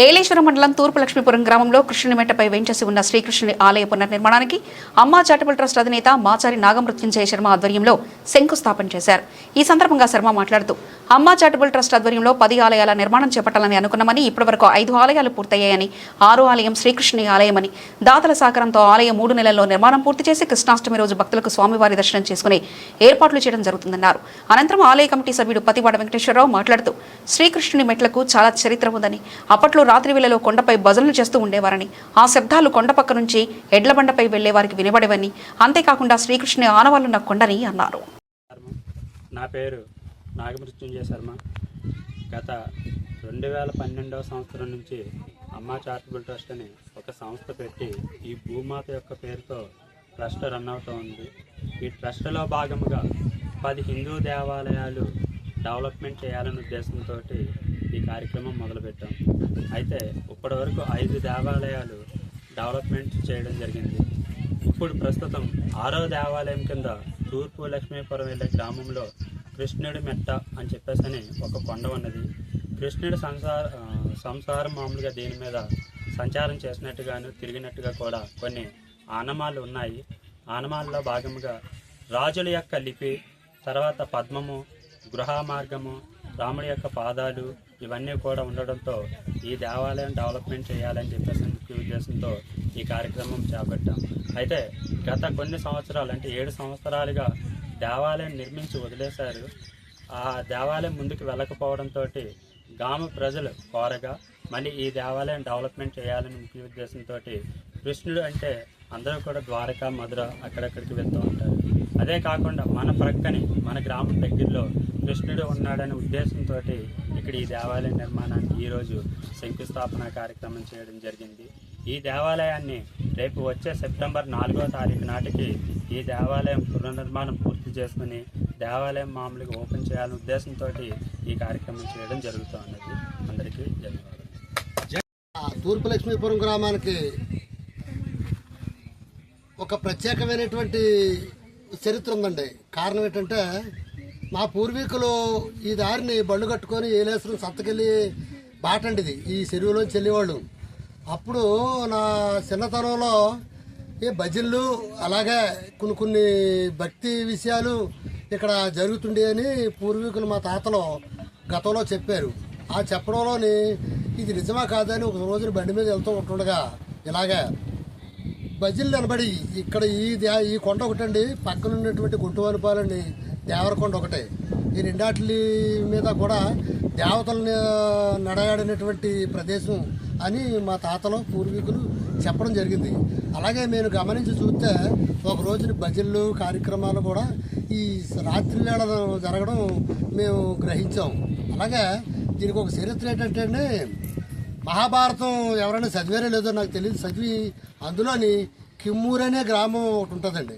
ఏలేశ్వరం మండలం తూర్పు లక్ష్మీపురం గ్రామంలో కృష్ణునిమెట్టపై వెంచేసి ఉన్న శ్రీకృష్ణుని ఆలయ పునర్నిర్మాణానికి అమ్మా చారిటబుల్ ట్రస్ట్ అధినేత మాచారి నాగమృత్యుంజయ శర్మ ఆధ్వర్యంలో శంకుస్థాపన చేశారు. ఈ సందర్భంగా శర్మ మాట్లాడుతూ అమ్మా చారిటబుల్ ట్రస్ట్ ఆధ్వర్యంలో 10 ఆలయాల నిర్మాణం చేపట్టాలని అనుకున్నామని, ఇప్పటివరకు 5 ఆలయాలు పూర్తయ్యాయని, 6వ ఆలయం శ్రీకృష్ణుని ఆలయమని, దాతల సహకారంతో ఆలయం 3 నెలల్లో నిర్మాణం పూర్తి చేసి కృష్ణాష్టమి రోజు భక్తులకు స్వామివారి దర్శనం చేసుకునే ఏర్పాట్లు చేయడం జరుగుతుందన్నారు. అనంతరం ఆలయ కమిటీ సభ్యుడు పతివాడ వెంకటేశ్వరరావు మాట్లాడుతూ శ్రీకృష్ణుని మెట్లకు చాలా చరిత్ర ఉందని, అప్పట్లో రాత్రి వేళలో కొండపై భజనలు చేస్తూ ఉండేవారని, ఆ శబ్దాలు కొండ పక్క నుంచి ఎడ్ల బండపై వెళ్లే వారికి వినబడేవని, అంతేకాకుండా శ్రీకృష్ణుని ఆనవాళ్లున్న కొండని అన్నారు. నా పేరు నాగమృత్యుంజయ శర్మ. గత 2012వ సంవత్సరం నుంచి అమ్మా చారిటబుల్ ట్రస్ట్ అని ఒక సంస్థ పెట్టి ఈ భూమాత యొక్క పేరుతో ట్రస్ట్ రన్ అవుతూ ఉంది. ఈ ట్రస్ట్లో భాగంగా 10 హిందూ దేవాలయాలు డెవలప్మెంట్ చేయాలనే ఉద్దేశంతో ఈ కార్యక్రమం మొదలుపెట్టాం. అయితే ఇప్పటి వరకు 5 దేవాలయాలు డెవలప్మెంట్ చేయడం జరిగింది. ఇప్పుడు ప్రస్తుతం 6వ దేవాలయం కింద తూర్పు లక్ష్మీపురం వెళ్ళే గ్రామంలో కృష్ణుడి మెట్ట అని చెప్పేసి ఒక కొండ ఉన్నది. కృష్ణుడి సంసారం మామూలుగా దీని మీద సంచారం చేసినట్టుగాను తిరిగినట్టుగా కూడా కొన్ని ఆనమాలు ఉన్నాయి. ఆనమాల్లో భాగంగా రాజుల యొక్క లిపి, తర్వాత పద్మము, గృహ మార్గము, రాముడి యొక్క పాదాలు ఇవన్నీ కూడా ఉండడంతో ఈ దేవాలయం డెవలప్మెంట్ చేయాలని చెప్పేసి ముఖ్య ఉద్దేశంతో ఈ కార్యక్రమం చేపట్టాం. అయితే గత కొన్ని సంవత్సరాలు అంటే 7 సంవత్సరాలుగా దేవాలయం నిర్మించి వదిలేశారు. ఆ దేవాలయం ముందుకు వెళ్ళకపోవడంతో గ్రామ ప్రజలు కోరగా మళ్ళీ ఈ దేవాలయం డెవలప్మెంట్ చేయాలని ముఖ్య ఉద్దేశంతో కృష్ణుడు అంటే అందరూ కూడా ద్వారకా, మధుర అక్కడక్కడికి వెళ్తూ ఉంటారు. అదే కాకుండా మన ప్రక్కని మన గ్రామం దగ్గరలో కృష్ణుడు ఉన్నాడనే ఉద్దేశంతో ఇక్కడ ఈ దేవాలయ నిర్మాణానికి ఈరోజు శంకుస్థాపన కార్యక్రమం చేయడం జరిగింది. ఈ దేవాలయాన్ని రేపు వచ్చే సెప్టెంబర్ 4వ తారీఖు నాటికి ఈ దేవాలయం పునర్నిర్మాణం పూర్తి చేసుకుని దేవాలయం మామూలుగా ఓపెన్ చేయాలనే ఉద్దేశంతో ఈ కార్యక్రమం చేయడం జరుగుతూ ఉన్నది. అందరికీ ధన్యవాదాలు. తూర్పు లక్ష్మీపురం గ్రామానికి ఒక ప్రత్యేకమైనటువంటి చరిత్ర ఉందండి. కారణం ఏంటంటే మా పూర్వీకులు ఈ దారిని బళ్ళు కట్టుకొని ఏలేశ్వరం సంతకెళ్ళి బాటండి ఇది, ఈ చెరువులోంచి వెళ్ళేవాళ్ళు. అప్పుడు నా చిన్నతనంలో ఈ భజనలు అలాగే కొన్ని భక్తి విషయాలు ఇక్కడ జరుగుతుండే అని పూర్వీకులు మా తాతలు గతంలో చెప్పారు. ఆ చెప్పడంలోని ఇది నిజమా కాదని ఒక రోజున బండి మీద వెళ్తూ ఉంటుండగా ఇలాగే భజనలు నిలబడి ఇక్కడ ఈ కొండ ఒకటండి, పక్కన ఉన్నటువంటి గుంటువానిపాలని దేవరకొండ ఒకటే, ఈ రెండాటి మీద కూడా దేవతలను నడయాడినటువంటి ప్రదేశం అని మా తాతలు పూర్వీకులు చెప్పడం జరిగింది. అలాగే నేను గమనించి చూస్తే ఒక రోజున భజనలు కార్యక్రమాలు కూడా ఈ రాత్రి వేళ జరగడం మేము గ్రహించాం. అలాగే దీనికి ఒక చరిత్ర ఏంటంటే మహాభారతం ఎవరైనా చదివారో లేదో నాకు తెలియదు, చదివి అందులోని కిమ్మూరు అనే గ్రామం ఒకటి ఉంటుందండి.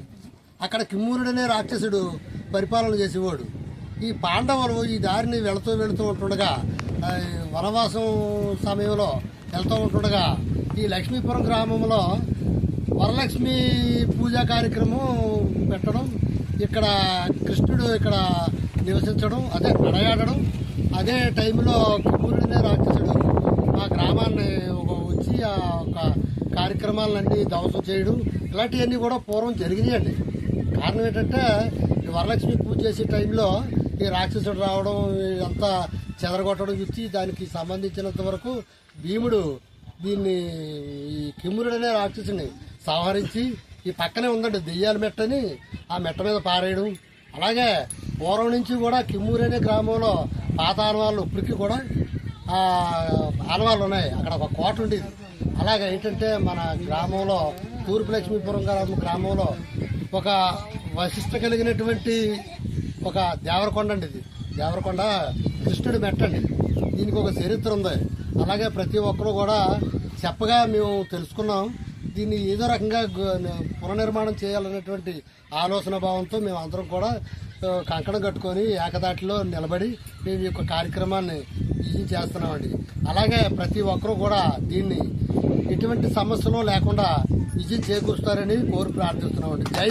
అక్కడ కిమ్మూరుడు అనే రాక్షసుడు పరిపాలన చేసేవాడు. ఈ పాండవులు ఈ దారిని వెళుతూ ఉంటుండగా వనవాసం సమయంలో వెళ్తూ ఉంటుండగా ఈ లక్ష్మీపురం గ్రామంలో వరలక్ష్మి పూజా కార్యక్రమం పెట్టడం, ఇక్కడ కృష్ణుడు ఇక్కడ నివసించడం, అదే నడయాడడం, అదే టైంలో కిమ్మూరుడనే రాక్షసుడు ఆ గ్రామాన్ని వచ్చి ఆ ఒక కార్యక్రమాలన్నీ ధ్వంసం చేయడం ఇలాంటివన్నీ కూడా పూర్వం జరిగినాయండి. కారణం ఏంటంటే ఈ వరలక్ష్మి పూజ చేసే టైంలో ఈ రాక్షసుడు రావడం అంతా చెదరగొట్టడం చూసి దానికి సంబంధించినంత వరకు భీముడు దీన్ని ఈ కిమ్మురుడనే రాక్షసుని సంహరించి ఈ పక్కనే ఉందండి దెయ్యాల మెట్టని, ఆ మెట్ట మీద పారేయడం. అలాగే పూర్వం నుంచి కూడా కిమ్మూరు అనే గ్రామంలో పాత ఆనవాళ్ళు ఇప్పటికీ కూడా ఆనవాళ్ళు ఉన్నాయి. అక్కడ ఒక కోట ఉండేది. అలాగే ఏంటంటే మన గ్రామంలో తూర్పు లక్ష్మీపురం గ్రామంలో ఒక వశిష్ట కలిగినటువంటి ఒక దేవరకొండ అండి. ఇది దేవరకొండ కృష్ణుడి మెట్టండి. దీనికి ఒక చరిత్ర ఉంది. అలాగే ప్రతి ఒక్కరూ కూడా చెప్పగా మేము తెలుసుకున్నాం. దీన్ని ఏదో రకంగా పునర్నిర్మాణం చేయాలనేటువంటి ఆలోచన భావంతో మేము అందరం కూడా కంకణం కట్టుకొని ఏకదాటిలో నిలబడి మేము ఈ యొక్క కార్యక్రమాన్ని విజయం చేస్తున్నామండి. అలాగే ప్రతి ఒక్కరూ కూడా దీన్ని ఎటువంటి సమస్యలు లేకుండా విజయం చేకూరుస్తారని కోరి ప్రార్థిస్తున్నామండి. జై